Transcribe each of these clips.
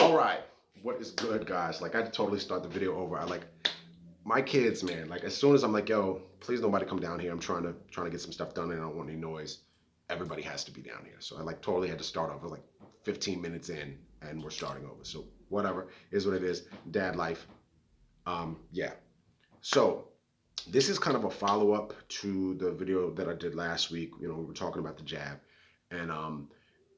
All right, what is good, guys? Like, I totally start the video over. I like my kids, man. Like, as soon as I'm like, yo, please nobody come down here. I'm trying to get some stuff done, and I don't want any noise. Everybody has to be down here. So I like totally had to start over like 15 minutes in, and we're starting over. So whatever is what it is. Dad life. Yeah. So this is kind of a follow up to the video that I did last week. You know, we were talking about the jab, and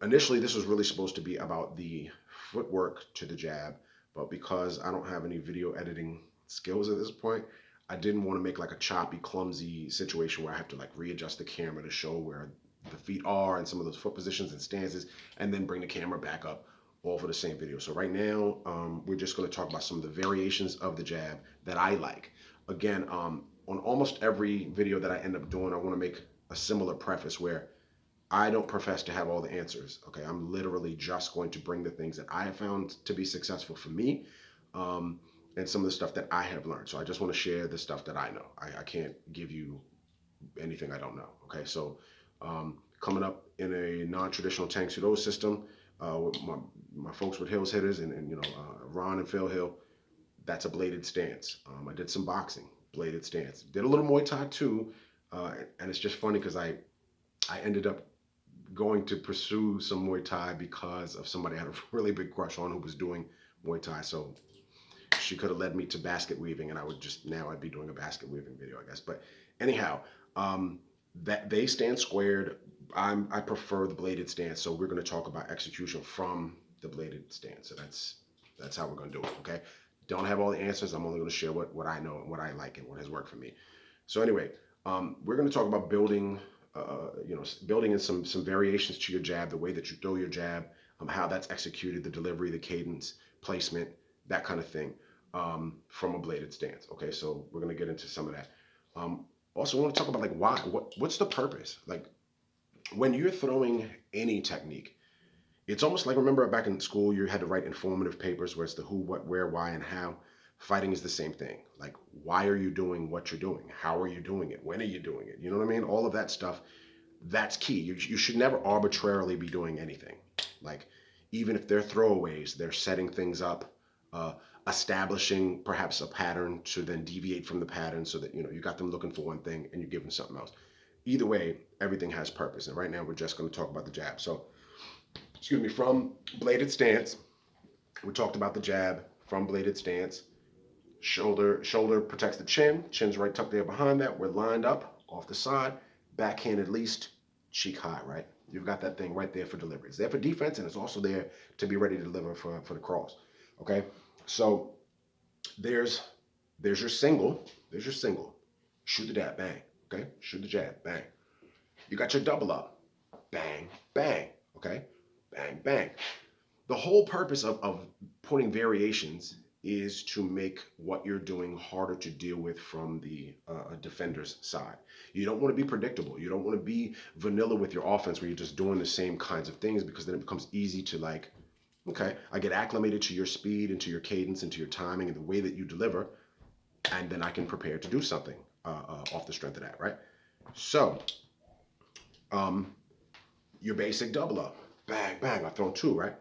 initially this was really supposed to be about the footwork to the jab, but because I don't have any video editing skills at this point, I didn't want to make like a choppy, clumsy situation where I have to like readjust the camera to show where the feet are and some of those foot positions and stances, and then bring the camera back up all for the same video. So right now, we're just going to talk about some of the variations of the jab that I like. Again, on almost every video that I end up doing, I want to make a similar preface where I don't profess to have all the answers. Okay, I'm literally just going to bring the things that I have found to be successful for me, um, and some of the stuff that I have learned. So I just want to share the stuff that I know. I can't give you anything I don't know. Okay, so coming up in a non-traditional Tang Soo Do system with my folks with Hills Hitters and Ron and Phil Hill, that's a bladed stance. I did some boxing, bladed stance. Did a little Muay Thai too, and it's just funny because I ended up going to pursue some Muay Thai because of somebody I had a really big crush on who was doing Muay Thai. So she could have led me to basket weaving, and I would just now I'd be doing a basket weaving video, I guess. But anyhow, that they stand squared. I prefer the bladed stance, so we're going to talk about execution from the bladed stance. So that's how we're going to do it. Okay. Don't have all the answers. I'm only going to share what I know and what I like and what has worked for me. So anyway, we're going to talk about building building in some variations to your jab, the way that you throw your jab, how that's executed, the delivery, the cadence, placement, that kind of thing, from a bladed stance. Okay, so we're gonna get into some of that. Also, I want to talk about like what's the purpose? Like when you're throwing any technique, it's almost like remember back in school you had to write informative papers where it's the who, what, where, why, and how. Fighting is the same thing. Like why are you doing what you're doing? How are you doing it? When are you doing it? You know what I mean? All of that stuff, that's key. You should never arbitrarily be doing anything. Like, even if they're throwaways, they're setting things up, uh, establishing perhaps a pattern to then deviate from the pattern so that, you got them looking for one thing and you give them something else. Either way, everything has purpose. And right now, we're just going to talk about the jab. So, excuse me, from bladed stance, we talked about the jab from bladed stance. Shoulder protects the chin. Chin's right tucked there behind that. We're lined up off the side, backhand at least, cheek high, right? You've got that thing right there for delivery. It's there for defense, and it's also there to be ready to deliver for the cross. Okay, so there's there's your single. There's your single. Shoot the jab, bang. Okay, shoot the jab, bang. You got your double up, bang, bang. Okay, bang, bang. The whole purpose of putting variations is to make what you're doing harder to deal with from the defender's side. You don't want to be predictable. You don't want to be vanilla with your offense where you're just doing the same kinds of things, because then it becomes easy to like, okay, I get acclimated to your speed and to your cadence and to your timing and the way that you deliver, and then I can prepare to do something off the strength of that, right? So, um, your basic double up, bang, bang, I've thrown two, right?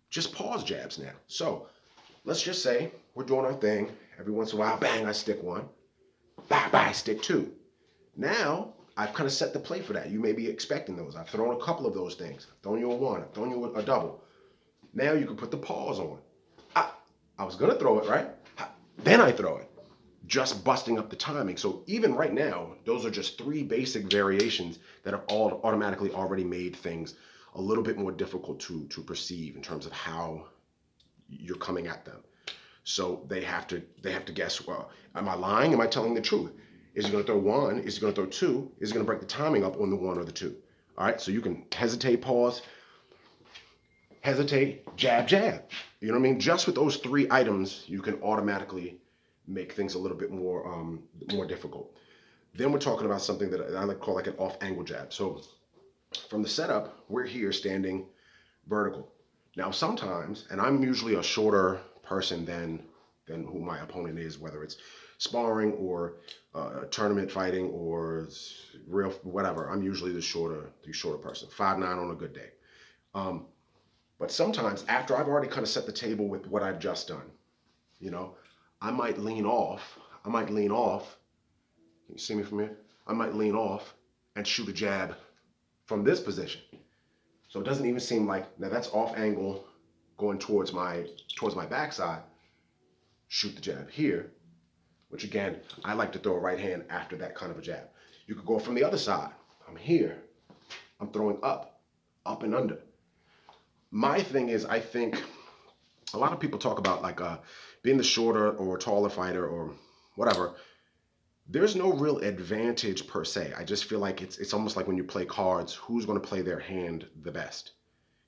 Just pause jabs now. So let's just say we're doing our thing. Every once in a while, bang, I stick one. Bang, bang, I stick two. Now I've kind of set the play for that. You may be expecting those. I've thrown a couple of those things. I've thrown you a one. I've thrown you a double. Now you can put the pause on. I was going to throw it, right? Then I throw it. Just busting up the timing. So even right now, those are just three basic variations that have all automatically already made things a little bit more difficult to perceive in terms of how you're coming at them. So they have to guess, well, am I lying? Am I telling the truth? Is he going to throw one? Is he going to throw two? Is he going to break the timing up on the one or the two? All right, so you can hesitate, pause, hesitate, jab, jab. You know what I mean? Just with those three items, you can automatically make things a little bit more difficult. Then we're talking about something that I like to call like an off-angle jab. So from the setup, we're here standing vertical. Now sometimes, and I'm usually a shorter person than who my opponent is, whether it's sparring or tournament fighting or real whatever. I'm usually the shorter person, 5'9" on a good day. Um, But sometimes after I've already kind of set the table with what I've just done, you know, I might lean off. I might lean off. Can you see me from here? I might lean off and shoot a jab from this position. So it doesn't even seem like, now that's off angle going towards my backside. Shoot the jab here, which again, I like to throw a right hand after that kind of a jab. You could go from the other side. I'm here. I'm throwing up and under. My thing is, I think a lot of people talk about like being the shorter or taller fighter or whatever. There's no real advantage per se. I just feel like it's almost like when you play cards, who's going to play their hand the best?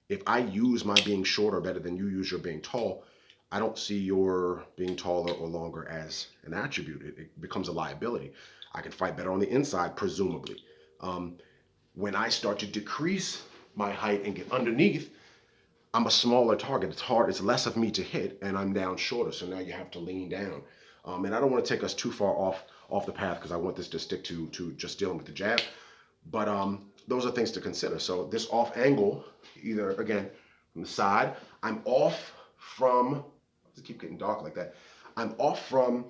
If I use my being shorter better than you use your being tall, I don't see your being taller or longer as an attribute. It becomes a liability. I can fight better on the inside, presumably. Um, when I start to decrease my height and get underneath, I'm a smaller target. It's hard. It's less of me to hit, and I'm down shorter. So now you have to lean down. And I don't want to take us too far off the path because I want this to stick to just dealing with the jab. But those are things to consider. So this off angle, either again from the side, I'm off from. Does it keep getting dark like that? I'm off from.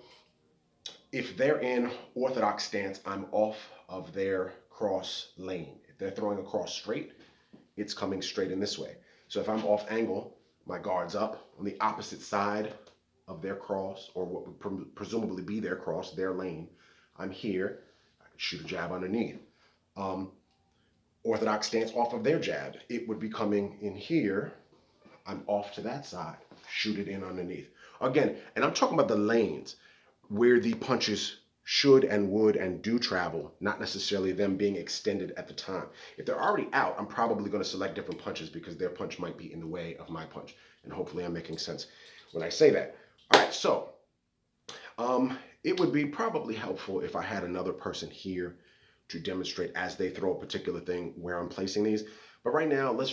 If they're in orthodox stance, I'm off of their cross lane. If they're throwing across straight, it's coming straight in this way. So if I'm off angle, my guard's up on the opposite side of their cross, or what would presumably be their cross, their lane. I'm here. I can shoot a jab underneath. Um, Orthodox stance off of their jab. It would be coming in here. I'm off to that side. Shoot it in underneath. Again, and I'm talking about the lanes where the punches should and would and do travel, not necessarily them being extended at the time. If they're already out, I'm probably going to select different punches because their punch might be in the way of my punch. And hopefully I'm making sense when I say that. All right, so it would be probably helpful if I had another person here to demonstrate as they throw a particular thing where I'm placing these. But right now, let's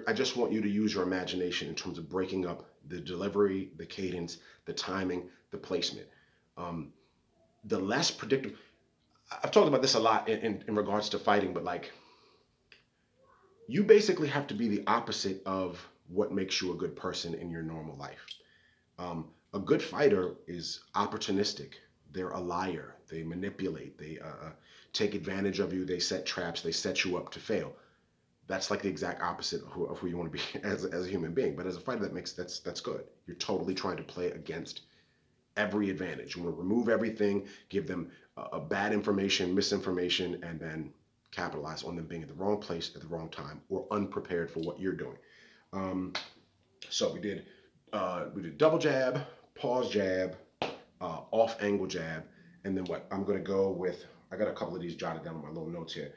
I just want you to use your imagination in terms of breaking up the delivery, the cadence, the timing, the placement. The less predictable. I've talked about this a lot in regards to fighting, but like you basically have to be the opposite of what makes you a good person in your normal life. A good fighter is opportunistic. They're a liar. They manipulate. They take advantage of you. They set traps. They set you up to fail. That's like the exact opposite of who you want to be as a human being. But as a fighter, that's good. You're totally trying to play against every advantage. You want to remove everything, give them a bad information, misinformation, and then capitalize on them being at the wrong place at the wrong time or unprepared for what you're doing. So we did double jab, pause jab, off angle jab, and then what? I'm going to go with, I got a couple of these jotted down on my little notes here.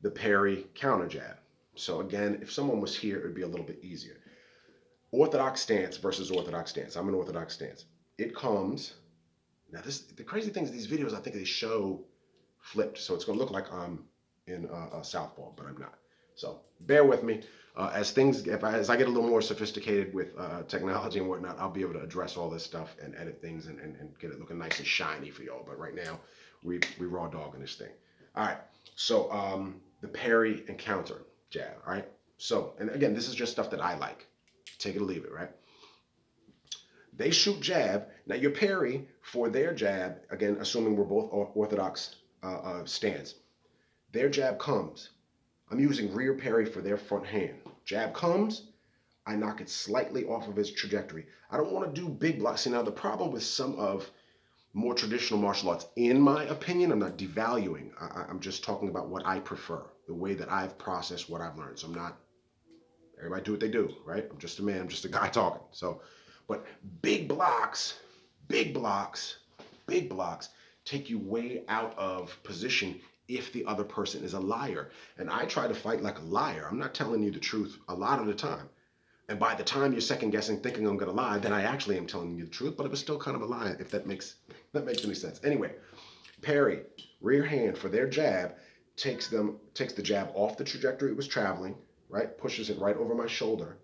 The parry counter jab. So again, if someone was here, it would be a little bit easier. Orthodox stance versus orthodox stance. I'm an orthodox stance. It comes, now the crazy thing is these videos, I think they show flipped. So it's going to look like I'm in a southpaw, but I'm not. So bear with me. As I get a little more sophisticated with technology and whatnot, I'll be able to address all this stuff and edit things and get it looking nice and shiny for y'all. But right now, we raw dogging this thing. All right. So the parry and counter jab. All right. So, and again, this is just stuff that I like. Take it or leave it, right? They shoot jab. Now your parry for their jab, again, assuming we're both orthodox stance, their jab comes. I'm using rear parry for their front hand. Jab comes, I knock it slightly off of its trajectory. I don't want to do big blocks. See, now the problem with some of more traditional martial arts, in my opinion, I'm not devaluing. I'm just talking about what I prefer, the way that I've processed what I've learned. So I'm not, everybody do what they do, right? I'm just a man, I'm just a guy talking. So, but big blocks, big blocks, big blocks take you way out of position if the other person is a liar. And I try to fight like a liar. I'm not telling you the truth a lot of the time. And by the time you're second guessing, thinking I'm gonna lie, then I actually am telling you the truth, but it was still kind of a lie, if that makes any sense. Anyway, parry, rear hand for their jab, takes the jab off the trajectory it was traveling, right? Pushes it right over my shoulder,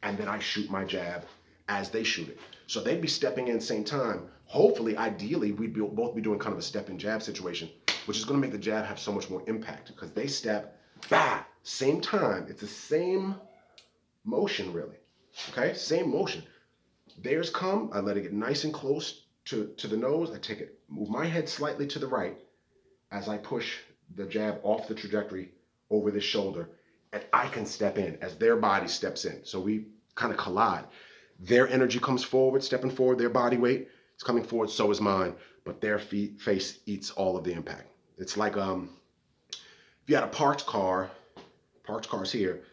and then I shoot my jab as they shoot it. So they'd be stepping in same time. Hopefully, ideally, we'd both be doing kind of a step and jab situation, which is going to make the jab have so much more impact because they step, bah, same time. It's the same motion, really. Okay, same motion. Theirs come, I let it get nice and close to the nose. I take it, move my head slightly to the right as I push the jab off the trajectory over the shoulder, and I can step in as their body steps in. So we kind of collide. Their energy comes forward, stepping forward, their body weight is coming forward, so is mine, but their face eats all of the impact. It's like if you had a parked cars here,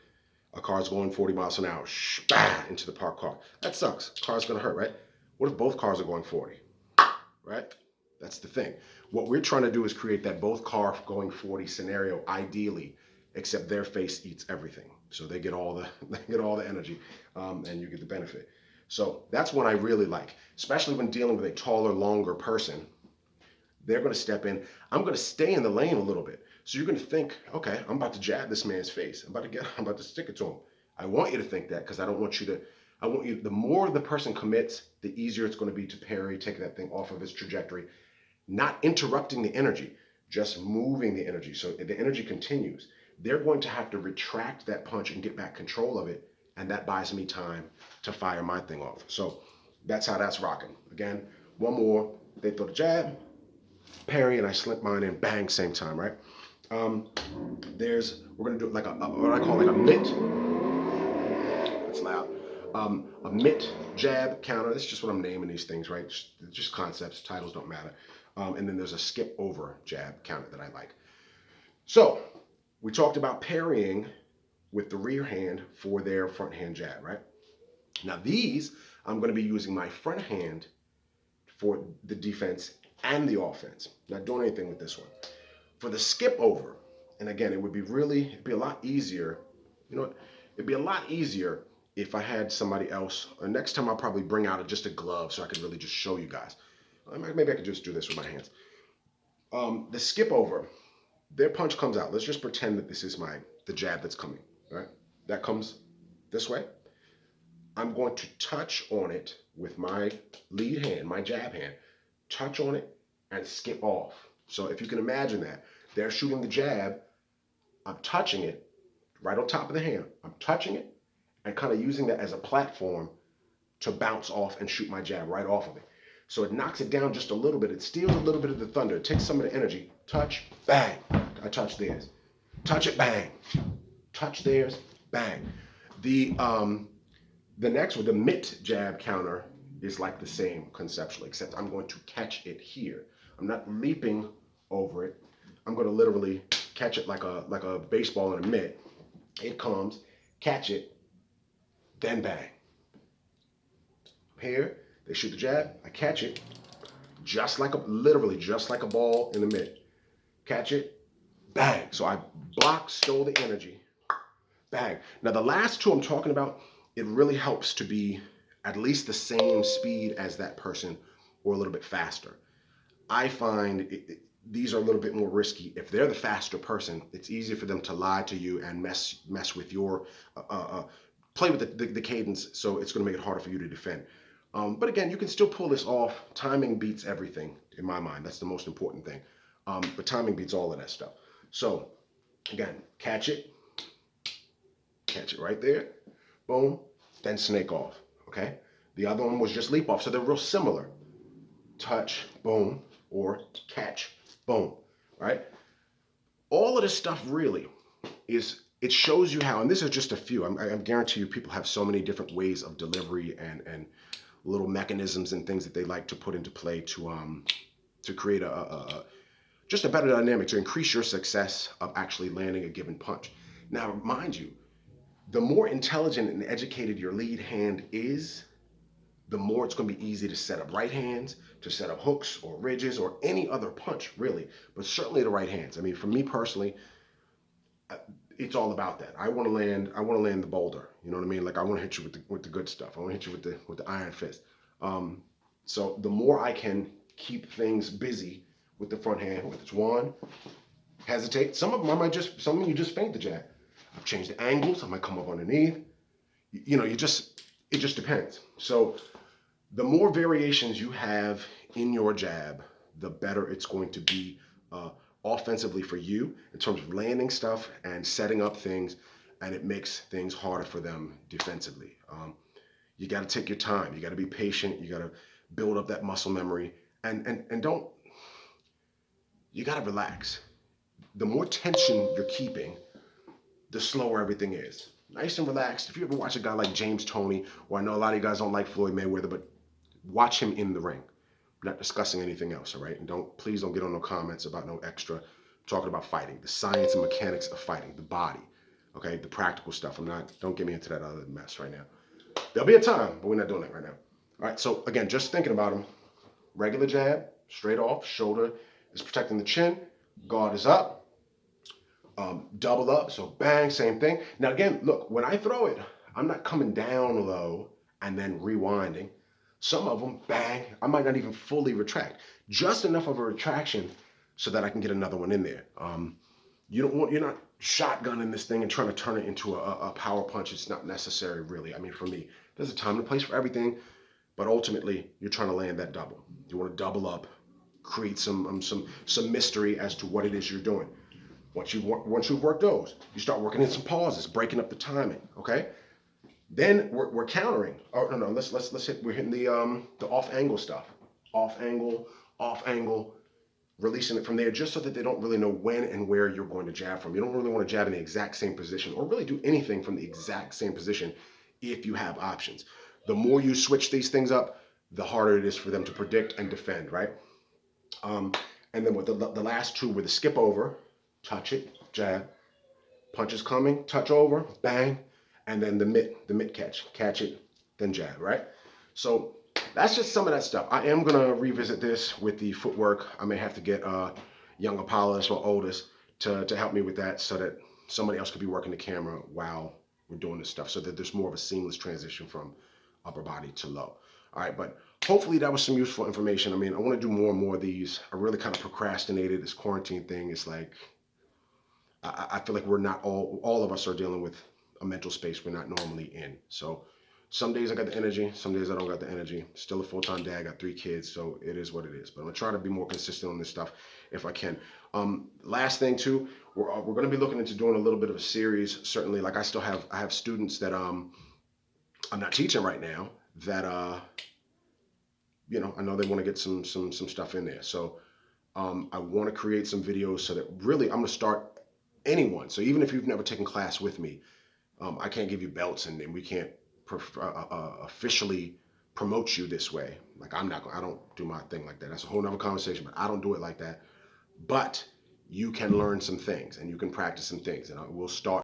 a car's going 40 miles an hour, bang, into the parked car. That sucks. Car's gonna hurt, right? What if both cars are going 40, right? That's the thing. What we're trying to do is create that both car going 40 scenario, ideally, except their face eats everything. So they get all the they get all the energy, and you get the benefit. So that's what I really like, especially when dealing with a taller, longer person. They're going to step in. I'm going to stay in the lane a little bit. So you're going to think, okay, I'm about to jab this man's face. I'm about to stick it to him. I want you to think that because I want you, the more the person commits, the easier it's going to be to parry, take that thing off of its trajectory, not interrupting the energy, just moving the energy. So the energy continues. They're going to have to retract that punch and get back control of it. And that buys me time to fire my thing off. So that's how that's rocking. Again, one more. They throw the jab, parry, and I slip mine in, bang, same time, right? We're gonna do it like what I call like a mitt. That's loud. A mitt jab counter. That's just what I'm naming these things, right? Just concepts. Titles don't matter. And then there's a skip over jab counter that I like. So we talked about parrying with the rear hand for their front hand jab, right? Now these, I'm going to be using my front hand for the defense and the offense. Not doing anything with this one. For the skip over, and again, it'd be a lot easier. You know what? It'd be a lot easier if I had somebody else. Next time I'll probably bring out just a glove so I could really just show you guys. Maybe I could just do this with my hands. The skip over, their punch comes out. Let's just pretend that this is the jab that's coming, right? That comes this way. I'm going to touch on it with my lead hand, my jab hand, touch on it and skip off. So if you can imagine that, they're shooting the jab, I'm touching it right on top of the hand. I'm touching it and kind of using that as a platform to bounce off and shoot my jab right off of it. So it knocks it down just a little bit. It steals a little bit of the thunder. It takes some of the energy. Touch, bang. I touch theirs. Touch it, bang. Touch theirs, bang. The next one, the mitt jab counter, is like the same conceptually, except I'm going to catch it here. I'm not leaping over it. I'm going to literally catch it like a baseball in a mitt. It comes, catch it, then bang. Here, they shoot the jab, I catch it, literally just like a ball in the mitt. Catch it, bang. So I stole the energy, bang. Now the last two I'm talking about, it really helps to be at least the same speed as that person or a little bit faster. I find these are a little bit more risky. If they're the faster person, it's easier for them to lie to you and mess with your, play with the cadence, so it's going to make it harder for you to defend. But again, you can still pull this off. Timing beats everything in my mind. That's the most important thing. But timing beats all of that stuff. So again, catch it right there, boom, then snake off, okay? The other one was just leap off, so they're real similar. Touch, boom, or catch, boom, right? All of this stuff really it shows you how, and this is just a few, I guarantee you people have so many different ways of delivery and little mechanisms and things that they like to put into play to create just a better dynamic, to increase your success of actually landing a given punch. Now, mind you, the more intelligent and educated your lead hand is, the more it's going to be easy to set up right hands, to set up hooks or ridges or any other punch, really, but certainly the right hands. I mean, for me personally, it's all about that. I want to land the boulder. You know what I mean? Like I want to hit you with the good stuff. I want to hit you with the iron fist. So the more I can keep things busy with the front hand, whether it's one, hesitate. Some of them you just feint the jab. I've changed the angles. I might come up underneath. You know, it just depends. So the more variations you have in your jab, the better it's going to be offensively for you in terms of landing stuff and setting up things. and it makes things harder for them defensively. You got to take your time. You got to be patient. You got to build up that muscle memory, and don't. You got to relax. The more tension you're keeping, the slower everything is. Nice and relaxed. If you ever watch a guy like James Toney, or I know a lot of you guys don't like Floyd Mayweather, but watch him in the ring. I'm not discussing anything else, all right? And please don't get on no comments about no extra. I'm talking about fighting, the science and mechanics of fighting, the body, okay, the practical stuff. Don't get me into that other mess right now. There'll be a time, but we're not doing that right now. All right, so again, just thinking about him, regular jab, straight off, shoulder is protecting the chin, guard is up, double up, so bang, same thing. Now again, look, when I throw it, I'm not coming down low and then rewinding. Some of them, bang, I might not even fully retract. Just enough of a retraction so that I can get another one in there. You're not shotgunning this thing and trying to turn it into a power punch. It's not necessary, really. I mean, for me, there's a time and a place for everything, but ultimately, you're trying to land that double. You want to double up, create some mystery as to what it is you're doing. Once you've worked those, you start working in some pauses, breaking up the timing. Okay. Then we're countering. Oh no, let's hit. We're hitting the off angle stuff. Off angle, releasing it from there, just so that they don't really know when and where you're going to jab from. You don't really want to jab in the exact same position, or really do anything from the exact same position if you have options. The more you switch these things up, the harder it is for them to predict and defend, right? And then with the last two were the skip over, touch it, jab, punches coming, touch over, bang, and then the mitt catch it, then jab, right? So that's just some of that stuff. I am gonna revisit this with the footwork. I may have to get young Apollos or Otis to help me with that, so that somebody else could be working the camera while we're doing this stuff, so that there's more of a seamless transition from upper body to low. All right, but hopefully that was some useful information. I mean, I want to do more and more of these. I really kind of procrastinated this quarantine thing. It's like I feel like we're not all of us are dealing with a mental space we're not normally in. So some days I got the energy, some days I don't got the energy. Still a full-time dad, got 3 kids, so it is what it is. But I'm gonna try to be more consistent on this stuff if I can. Last thing too, we're gonna be looking into doing a little bit of a series. Certainly, like I have students that I'm not teaching right now that I know they want to get some stuff in there. So I want to create some videos so that really I'm gonna start anyone. So even if you've never taken class with me, I can't give you belts and we can't officially promote you this way. Like I don't do my thing like that. That's a whole nother conversation, but I don't do it like that. But you can learn some things and you can practice some things, and we'll start